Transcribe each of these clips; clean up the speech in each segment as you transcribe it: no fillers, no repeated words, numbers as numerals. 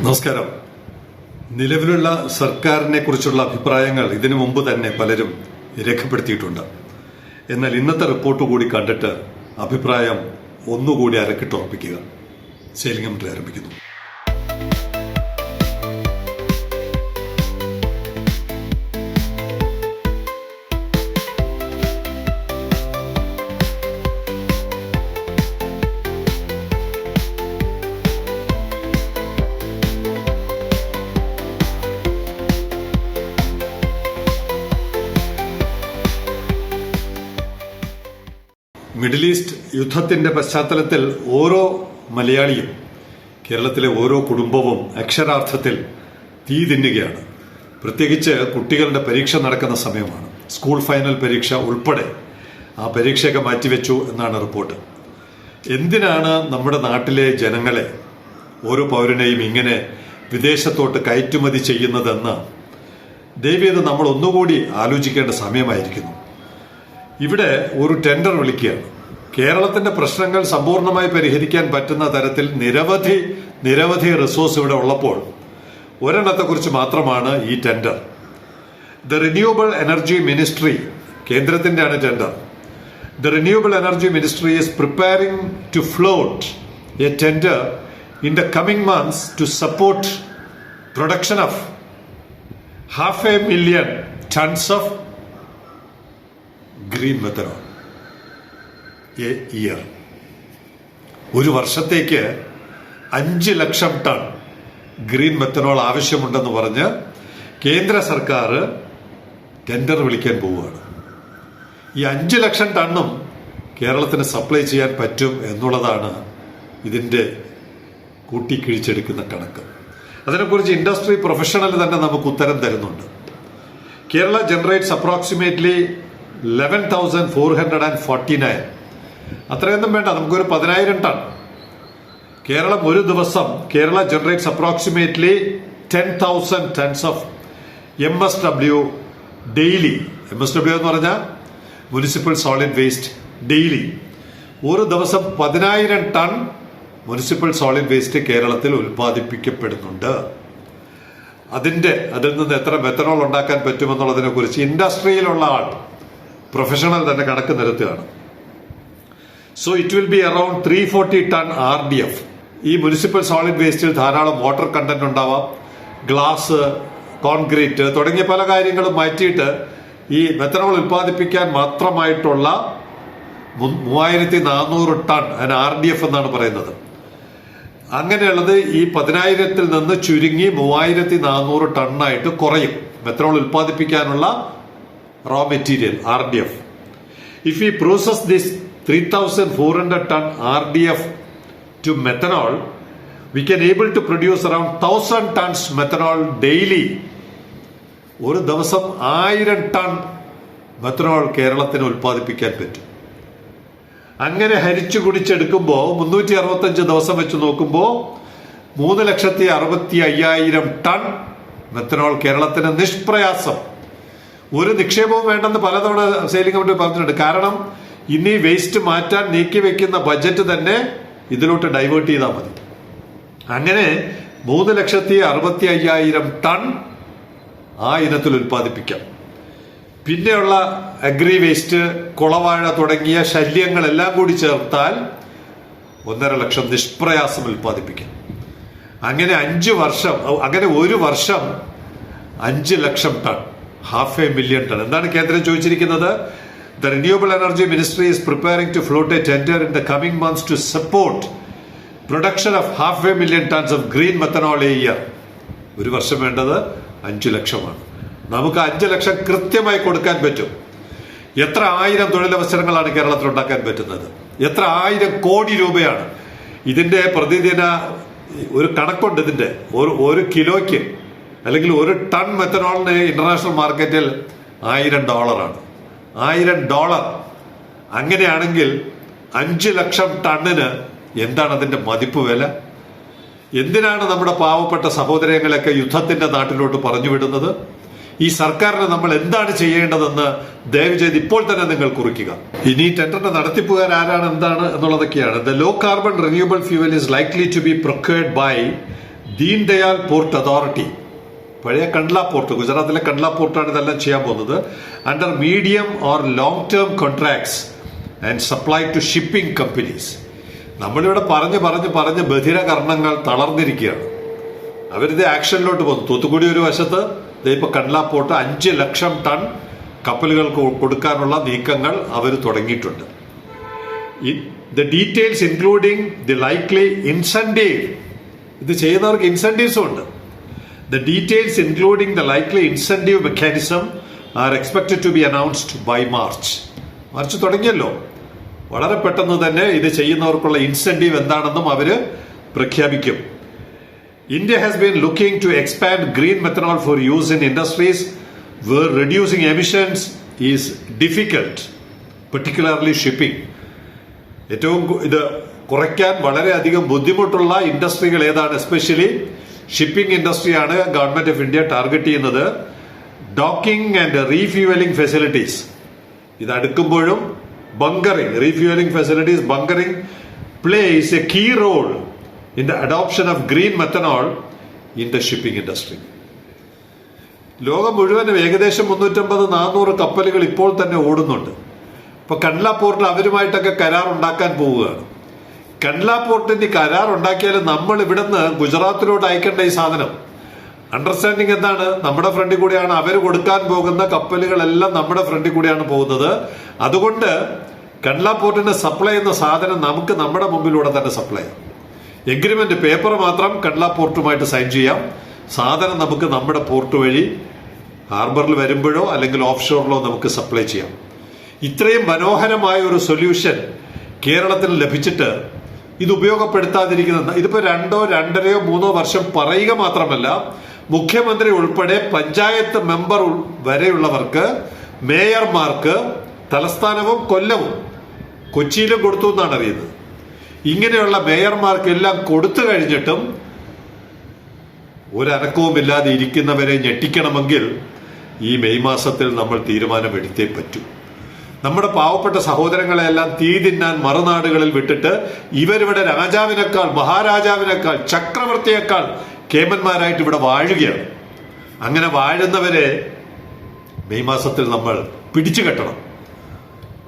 നമസ്കാരം. നിലവിലുള്ള സർക്കാരിനെ കുറിച്ചുള്ള അഭിപ്രായങ്ങൾ ഇതിനു മുമ്പ് തന്നെ പലരും രേഖപ്പെടുത്തിയിട്ടുണ്ട്. എന്നാൽ ഇന്നത്തെ റിപ്പോർട്ട് കൂടി കണ്ടിട്ട് അഭിപ്രായം ഒന്നുകൂടി അരക്കിട്ടുറപ്പിക്കുക. സേലിംഗം ആരംഭിക്കുന്നു. മിഡിൽ ഈസ്റ്റ് യുദ്ധത്തിന്റെ പശ്ചാത്തലത്തിൽ ഓരോ മലയാളിയും, കേരളത്തിലെ ഓരോ കുടുംബവും അക്ഷരാർത്ഥത്തിൽ തീ തിന്നുകയാണ്. പ്രത്യേകിച്ച് കുട്ടികളുടെ പരീക്ഷ നടക്കുന്ന സമയമാണ്. സ്കൂൾ ഫൈനൽ പരീക്ഷ ഉൾപ്പെടെ ആ പരീക്ഷയൊക്കെ മാറ്റിവെച്ചു എന്നാണ് റിപ്പോർട്ട്. എന്തിനാണ് നമ്മുടെ നാട്ടിലെ ജനങ്ങളെ, ഓരോ പൗരനെയും ഇങ്ങനെ വിദേശത്തോട്ട് കയറ്റുമതി ചെയ്യുന്നതെന്ന് ദയവേത് നമ്മൾ ഒന്നുകൂടി ആലോചിക്കേണ്ട സമയമായിരിക്കുന്നു. ഇവിടെ ഒരു ടെൻഡർ വിളിക്കുകയാണ്. കേരളത്തിന്റെ പ്രശ്നങ്ങൾ സമ്പൂർണ്ണമായി പരിഹരിക്കാൻ പറ്റുന്ന തരത്തിൽ നിരവധി റിസോഴ്സ് ഇവിടെ ഉള്ളപ്പോൾ ഒരെണ്ണത്തെക്കുറിച്ച് മാത്രമാണ് ഈ tender. The renewable energy ministry, കേന്ദ്രത്തിന്റെയാണ് tender. The renewable energy ministry is preparing to float a tender in the coming months to support production of 500,000 tons of green methanol a year. ഒരു വർഷത്തേക്ക് 5 ലക്ഷം ton green methanol ആവശ്യമുണ്ടെന്ന് പറഞ്ഞ് കേന്ദ്ര സർക്കാർ tender വിളിക്കാൻ പോവുകയാണ്. ഈ 5 ലക്ഷം ടണ്ണും കേരളത്തിന് സപ്ലൈ ചെയ്യാൻ പറ്റും എന്നുള്ളതാണ് ഇതിന്റെ കൂട്ടിക്കിഴിച്ചെടുക്കുന്ന കണക്ക്. അതിനെക്കുറിച്ച് ഇൻഡസ്ട്രി പ്രൊഫഷണൽ തന്നെ നമുക്ക് ഉത്തരം തരുന്നുണ്ട്. Kerala generates approximately 11,449. അത്രയൊന്നും വേണ്ട, നമുക്കൊരു 10,000 ടൺ. കേരളം ഒരു ദിവസം generates approximately 10,000 tons of MSW daily. MSW എന്ന് പറഞ്ഞാൽ മുനിസിപ്പൽ സോളിഡ് വേസ്റ്റ് ഡെയിലി. ഒരു ദിവസം 10,000 ടൺ മുനിസിപ്പൽ സോളിഡ് വേസ്റ്റ് കേരളത്തിൽ ഉൽപ്പാദിപ്പിക്കപ്പെടുന്നുണ്ട്. അതിൽ നിന്ന് എത്ര മെത്തനോൾ ഉണ്ടാക്കാൻ പറ്റുമെന്നുള്ളതിനെ കുറിച്ച് ഇൻഡസ്ട്രിയിലുള്ള ആൾ, പ്രൊഫഷണൽ തന്നെ കണക്ക് നിരത്തുകയാണ്. So it will be around 340 ton RDF. ഈ മുനിസിപ്പൽ സോളിഡ് വേസ്റ്റിൽ ധാരാളം വാട്ടർ കണ്ടന്റ് ഉണ്ടാവാം, ഗ്ലാസ്, കോൺക്രീറ്റ് തുടങ്ങിയ പല കാര്യങ്ങളും മാറ്റിയിട്ട് ഈ മെത്തനോൾ ഉൽപ്പാദിപ്പിക്കാൻ മാത്രമായിട്ടുള്ള 3,400 ടൺ അതിന് RDF എന്നാണ് പറയുന്നത്. അങ്ങനെയുള്ളത് ഈ 10,000-ൽ നിന്ന് ചുരുങ്ങി 3,400 ടണ്ണായിട്ട് കുറയും methanol ഉൽപ്പാദിപ്പിക്കാനുള്ള raw material RDF. If we process this 3,400 ton RDF to methanol, we can able to produce around 1,000 tons methanol daily. ഒരു ദിവസം 1,000 ടൺ മെത്തനോൾ കേരളത്തിന് ഉൽപ്പാദിപ്പിക്കാൻ പറ്റും. അങ്ങനെ ഹരിച്ചു കുടിച്ചെടുക്കുമ്പോൾ 365 ദിവസം വെച്ച് നോക്കുമ്പോൾ 3,65,000 ടൺ മെത്തനോൾ കേരളത്തിന് നിഷ്പ്രയാസം, ഒരു നിക്ഷേപവും വേണ്ടെന്ന് പലതവണ സെയിലിംഗ് കമ്മിറ്റി പറഞ്ഞിട്ടുണ്ട്. കാരണം ഇനി വേസ്റ്റ് മാറ്റാൻ നീക്കി വെക്കുന്ന ബജറ്റ് തന്നെ ഇതിലോട്ട് ഡൈവേർട്ട് ചെയ്താൽ മതി. അങ്ങനെ 3,65,000 ടൺ ആ ഇനത്തിൽ ഉൽപ്പാദിപ്പിക്കാം. പിന്നെയുള്ള അഗ്രി വേസ്റ്റ്, കുളവാഴ തുടങ്ങിയ ശല്യങ്ങളെല്ലാം കൂടി ചേർത്താൽ 1.5 ലക്ഷം നിഷ്പ്രയാസം ഉൽപ്പാദിപ്പിക്കാം. അങ്ങനെ 5 വർഷം, അങ്ങനെ ഒരു വർഷം 5 ലക്ഷം ടൺ, 500,000 ടൺ. എന്താണ് കേന്ദ്രം ചോദിച്ചിരിക്കുന്നത്? The renewable energy ministry is preparing to float a tender in the coming months to support production of 500,000 tons of green methanol a year. ഒരു വർഷം വേണ്ടത് 5 ലക്ഷമാണ്. നമുക്ക് 5 ലക്ഷം കൃത്യമായി കൊടുക്കാൻ പറ്റും. എത്ര 1000 തൊഴിലവസരങ്ങളാണ് കേരളത്തിൽ ഉണ്ടാക്കാൻ പറ്റുന്നത്? എത്ര 1000 കോടി രൂപയാണ് ഇതിന്റെ പ്രതിദിന ഒരു കണക്കുണ്ട്. ഇതിന്റെ ഒരു കിലോയ്ക്ക് അല്ലെങ്കിൽ ഒരു ടൺ മെത്തനോളിന് ഇന്റർനാഷണൽ മാർക്കറ്റിൽ $1,000. $1,000. അങ്ങനെയാണെങ്കിൽ 5 ലക്ഷം ടണ്ണിന് എന്താണ് അതിന്റെ മതിപ്പ് വില? എന്തിനാണ് നമ്മുടെ പാവപ്പെട്ട സഹോദരങ്ങളൊക്കെ യുദ്ധത്തിന്റെ നാട്ടിലോട്ട് പറഞ്ഞു വിടുന്നത്? ഈ സർക്കാരിന് നമ്മൾ എന്താണ് ചെയ്യേണ്ടതെന്ന് ദയവ് ചെയ്ത് ഇപ്പോൾ തന്നെ നിങ്ങൾ കുറിക്കുക. ഇനി ടെൻഡറിന്റെ നടത്തിപ്പുകാർ ആരാണ്, എന്താണ് എന്നുള്ളതൊക്കെയാണ്. The low carbon renewable fuel is likely to be procured by Deen Dayal port authority, പഴയ കണ്ട്ല പോർട്ട്, ഗുജറാത്തിലെ കണ്ട്ല പോർട്ടാണ് ഇതെല്ലാം ചെയ്യാൻ പോകുന്നത്. Under medium or long term contracts and supply to shipping companies. നമ്മളിവിടെ പറഞ്ഞ് ബധിരകർണങ്ങൾ തളർന്നിരിക്കുകയാണ്. അവരിത് ആക്ഷനിലോട്ട് പോകുന്നു. തൂത്തുക്കുടി ഒരു വശത്ത് ഇപ്പൊ കണ്ട്ല പോർട്ട് 5 ലക്ഷം ടൺ കപ്പലുകൾക്ക് കൊടുക്കാനുള്ള നീക്കങ്ങൾ അവർ തുടങ്ങിയിട്ടുണ്ട്. The details including the likely incentive, ഇത് ചെയ്യുന്നവർക്ക് ഇൻസെന്റീവ്സും ഉണ്ട്. The details including the likely incentive mechanism are expected to be announced by March. March തുടങ്ങിയല്ലോ, വളരെ പെട്ടെന്ന് തന്നെ ഇത് ചെയ്യുന്നവർക്കുള്ള ഇൻസെന്റീവ് എന്താണെന്നും അവര് പ്രഖ്യാപിക്കും. India has been looking to expand green methanol for use in industries where reducing emissions is difficult, particularly shipping. ഏറ്റവും ഇത് കുറയ്ക്കാൻ വളരെയധികം ബുദ്ധിമുട്ടുള്ള ഇൻഡസ്ട്രികൾ ഏതാണ്? എസ്പെഷ്യലി ഷിപ്പിംഗ് ഇൻഡസ്ട്രിയാണ് ഗവൺമെന്റ് ഓഫ് ഇന്ത്യ ടാർഗറ്റ് ചെയ്യുന്നത്. ഡോക്കിംഗ് ആൻഡ് റീഫ്യൂവലിംഗ് ഫെസിലിറ്റീസ്, ഇത് അടുക്കുമ്പോഴും bunkering, refuelling facilities, bunkering plays a key role in the adoption of green methanol in the shipping industry. ലോകം മുഴുവനും ഏകദേശം 350-400 കപ്പലുകൾ ഇപ്പോൾ തന്നെ ഓടുന്നുണ്ട്. ഇപ്പൊ കണ്ട്ല പോർട്ടിൽ അവരുമായിട്ടൊക്കെ കരാർ ഉണ്ടാക്കാൻ പോവുകയാണ്. കണ്ട്ല പോർട്ടിന് കരാർ ഉണ്ടാക്കിയാലും നമ്മൾ ഇവിടുന്ന് ഗുജറാത്തിലോട്ട് അയക്കേണ്ട ഈ സാധനം, അണ്ടർസ്റ്റാൻഡിങ് എന്താണ്? നമ്മുടെ ഫ്രണ്ടിൽ കൂടിയാണ് അവർ കൊടുക്കാൻ പോകുന്ന കപ്പലുകളെല്ലാം നമ്മുടെ ഫ്രണ്ടിൽ കൂടിയാണ് പോകുന്നത്. അതുകൊണ്ട് കണ്ട്ല പോർട്ടിന് സപ്ലൈ ചെയ്യുന്ന സാധനം നമുക്ക് നമ്മുടെ മുമ്പിലൂടെ തന്നെ സപ്ലൈ ചെയ്യാം. എഗ്രിമെന്റ് പേപ്പർ മാത്രം കണ്ട്ല പോർട്ടുമായിട്ട് സൈൻ ചെയ്യാം. സാധനം നമുക്ക് നമ്മുടെ പോർട്ട് വഴി ഹാർബറിൽ വരുമ്പോഴോ അല്ലെങ്കിൽ ഓഫ് ഷോറിലോ നമുക്ക് സപ്ലൈ ചെയ്യാം. ഇത്രയും മനോഹരമായ ഒരു സൊല്യൂഷൻ കേരളത്തിന് ലഭിച്ചിട്ട് ഇത് ഉപയോഗപ്പെടുത്താതിരിക്കുന്നത്, ഇതിപ്പോ 2, 2.5, 3 വർഷം പറയുക മാത്രമല്ല, മുഖ്യമന്ത്രി ഉൾപ്പെടെ പഞ്ചായത്ത് മെമ്പർ വരെയുള്ളവർക്ക്, മേയർമാർക്ക്, തലസ്ഥാനവും കൊല്ലവും കൊച്ചിയിലും കൊടുത്തു എന്നാണ് അറിയുന്നത്. ഇങ്ങനെയുള്ള മേയർമാർക്കെല്ലാം കൊടുത്തു കഴിഞ്ഞിട്ടും ഒരനക്കവുമില്ലാതെ ഇരിക്കുന്നവരെ ഞെട്ടിക്കണമെങ്കിൽ ഈ മെയ് മാസത്തിൽ നമ്മൾ തീരുമാനമെടുത്തേ പറ്റൂ. നമ്മുടെ പാവപ്പെട്ട സഹോദരങ്ങളെല്ലാം തീ തിന്നാൻ മറുനാടുകളിൽ വിട്ടിട്ട് ഇവരിവിടെ രാജാവിനേക്കാൾ, മഹാരാജാവിനേക്കാൾ, ചക്രവർത്തിയേക്കാൾ കേമന്മാരായിട്ട് ഇവിടെ വാഴുകയാണ്. അങ്ങനെ വാഴുന്നവരെ മെയ് മാസത്തിൽ നമ്മൾ പിടിച്ചു കെട്ടണം.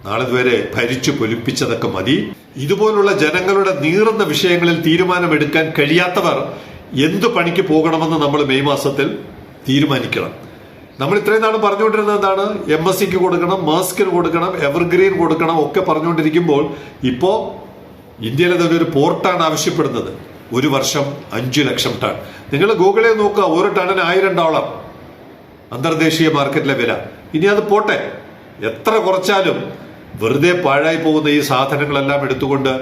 നാളെ വരെ ഭരിച്ചു പൊലിപ്പിച്ചതൊക്കെ മതി. ഇതുപോലുള്ള ജനങ്ങളുടെ നീറുന്ന വിഷയങ്ങളിൽ തീരുമാനമെടുക്കാൻ കഴിയാത്തവർ എന്തു പണിക്ക് പോകണമെന്ന് നമ്മൾ മെയ് മാസത്തിൽ തീരുമാനിക്കണം. നമ്മൾ ഇത്രയും നാളും പറഞ്ഞുകൊണ്ടിരുന്നത് എന്താണ്? MSCക്ക് കൊടുക്കണം, മേഴ്സ്കിന് കൊടുക്കണം, എവർഗ്രീൻ കൊടുക്കണം ഒക്കെ പറഞ്ഞുകൊണ്ടിരിക്കുമ്പോൾ ഇപ്പോ ഇന്ത്യയിലെ തന്നെ ഒരു പോർട്ടാണ് ആവശ്യപ്പെടുന്നത്. ഒരു വർഷം 5 ലക്ഷം ടൺ. നിങ്ങൾ ഗൂഗിളിൽ നോക്കുക, ഒരു ടണ്ണിന് $1000 അന്തർദേശീയ മാർക്കറ്റിലെ വില. ഇനി അത് പോട്ടെ, എത്ര കുറച്ചാലും വെറുതെ പാഴായി പോകുന്ന ഈ സാധനങ്ങളെല്ലാം എടുത്തുകൊണ്ട്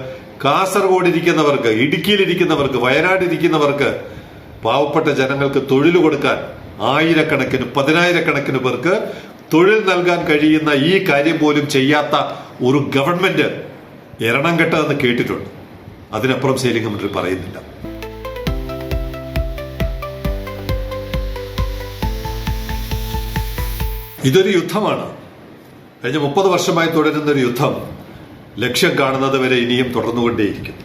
കാസർഗോഡ് ഇരിക്കുന്നവർക്ക്, ഇടുക്കിയിലിരിക്കുന്നവർക്ക്, വയനാടിരിക്കുന്നവർക്ക്, പാവപ്പെട്ട ജനങ്ങൾക്ക് തൊഴിൽ കൊടുക്കാൻ ആയിരക്കണക്കിന്, 10,000-കണക്കിന് പേർക്ക് തൊഴിൽ നൽകാൻ കഴിയുന്ന ഈ കാര്യം പോലും ചെയ്യാത്ത ഒരു ഗവൺമെന്റ് എരണം കെട്ടതെന്ന് കേട്ടിട്ടുണ്ട്. അതിനപ്പുറം സേലിംഗ് മന്ത്രി പറയുന്നില്ല. ഇതൊരു യുദ്ധമാണ്. കഴിഞ്ഞ 30 വർഷമായി തുടരുന്ന ഒരു യുദ്ധം ലക്ഷ്യം കാണുന്നത് വരെ ഇനിയും തുടർന്നുകൊണ്ടേയിരിക്കും.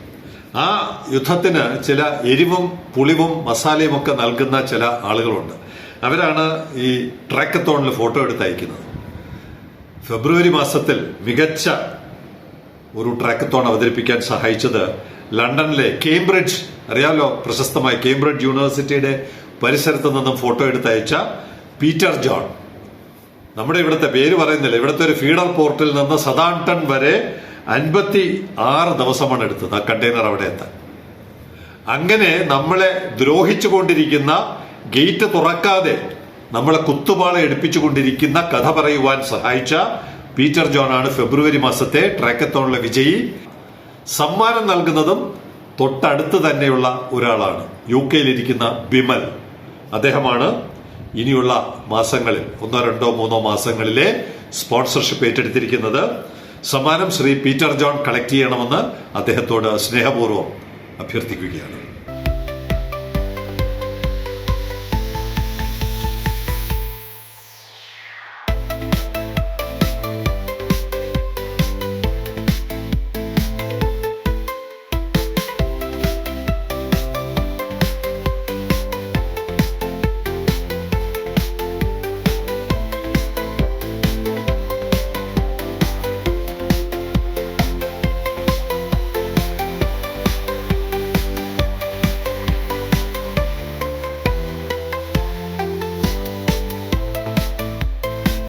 ആ യുദ്ധത്തിന് ചില എരിവും പുളിവും മസാലയും ഒക്കെ നൽകുന്ന ചില ആളുകളുണ്ട്. അവരാണ് ഈ ട്രാക്കത്തോണിൽ ഫോട്ടോ എടുത്ത് അയക്കുന്നത്. ഫെബ്രുവരി മാസത്തിൽ മികച്ച ഒരു ട്രാക്കത്തോൺ അവതരിപ്പിക്കാൻ സഹായിച്ചത് ലണ്ടനിലെ കേംബ്രിഡ്ജ്, അറിയാമല്ലോ, പ്രശസ്തമായ കേംബ്രിഡ്ജ് യൂണിവേഴ്സിറ്റിയുടെ പരിസരത്ത് നിന്നും ഫോട്ടോ എടുത്ത് അയച്ച പീറ്റർ ജോൺ. നമ്മുടെ ഇവിടുത്തെ പേര് പറയുന്നില്ല, ഇവിടുത്തെ ഒരു ഫീഡർ പോർട്ടിൽ നിന്ന് സതാംപ്ടൺ വരെ 56 ദിവസമാണ് എടുത്തത് ആ കണ്ടെയ്നർ അവിടെ എത്താൻ. അങ്ങനെ നമ്മളെ ദ്രോഹിച്ചുകൊണ്ടിരിക്കുന്ന, ഗേറ്റ് തുറക്കാതെ നമ്മളെ കുത്തുപാള എടുപ്പിച്ചുകൊണ്ടിരിക്കുന്ന കഥ പറയുവാൻ സഹായിച്ച പീറ്റർ ജോൺ ആണ് ഫെബ്രുവരി മാസത്തെ ട്രാക്കത്തോണിലെ വിജയി. സമ്മാനം നൽകുന്നതും തൊട്ടടുത്ത് തന്നെയുള്ള ഒരാളാണ്, UK-യിലിരിക്കുന്ന ബിമൽ. അദ്ദേഹമാണ് ഇനിയുള്ള മാസങ്ങളിൽ 1, 2, 3 മാസങ്ങളിലെ സ്പോൺസർഷിപ്പ് ഏറ്റെടുത്തിരിക്കുന്നത്. സമ്മാനം ശ്രീ പീറ്റർ ജോൺ കളക്ട് ചെയ്യണമെന്ന് അദ്ദേഹത്തോട് സ്നേഹപൂർവ്വം അഭ്യർത്ഥിക്കുകയാണ്.